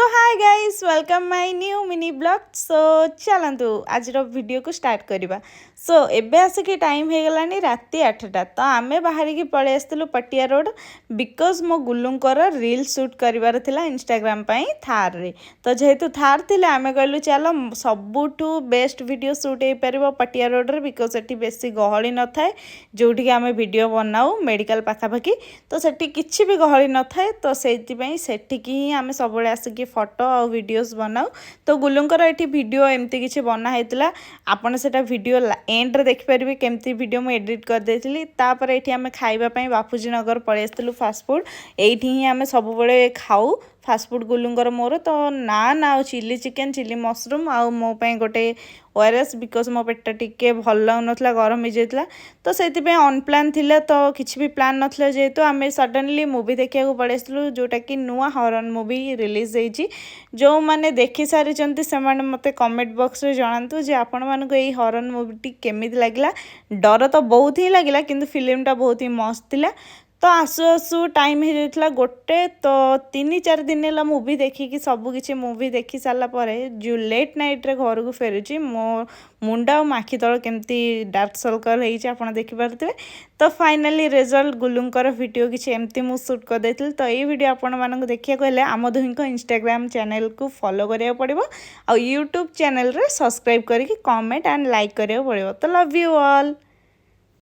So hi guys welcome my new mini blog so चलतु आज video को start करवा। सो एबे आसिक टाइम हो गलानी राति 8टा तो आम बाहर की पलि आसलु पटिया रोड बिकज मो गुलुंकर रील शूट करार थिला इंस्टाग्राम थार रे। तो जेहेतु थार थिले आम कहलु चल सबुठू बेस्ट वीडियो शूट हो पार पटिया रोड रे बिकज एटी बेसी गहली न थाए जोठी आम वीडियो बनाऊ मेडिकल पाखापाखि तो सेठी किछि भी गहली न थाए तो सेठिकी ही आम सब आसिक फोटो और वीडियोस बनाऊ। तो गुलुंकर ये वीडियो एमती किसी बनाई आपड़ से वीडियो एंड रे देखिपारे केमती वीडियो मुझे एडिट कर देती। तापर ये आम खावाई बापूजी नगर पलि आसलु फास्टफुड ये आम सब खाऊ फास्टफुड गुलुंगर मोर तो नान आ चिली चिकेन चिली मशरूम आ मोपाई गोटे ओआरएस बिकज मो पेट टिके भल लगुनला गरम हो जाता तो से अनप्लान थिला तो किसी भी प्लान नाला जेहेतु आम सडनली मूवी देखा पलि आसलु जोटा कि नुआ हॉरर मूवी रिलीज होती जो मैंने देखी सारी से मत कमेंट बॉक्स में जनातु जे आपण मानक यही हॉरर मूवी केमी लगे। डर तो बहुत ही लगे किंतु फिल्मटा बहुत ही मस्त थिला। तो आसु आसु टाइम हो जाता गोटे तो 3-4 दिन है मूवी देखिकी सबकि मूवी देखी सारापर जो लेट नाइट रे घर को फेरुची मो मुंडा और आखि तल केमती डार्क सर्कल होती देखिपे। तो फाइनाली रिजल्ट गुलुंकर वीडियो किसी एमती मु शूट कर देती। तो ये वीडियो आपण मानक देखिया कहले आम दुही को इंस्टाग्राम चैनल को फॉलो करिया पड़िबो और यूट्यूब चैनल रे सब्सक्राइब करके कमेंट एंड लाइक करिया पड़िबो। तो लव यू ऑल।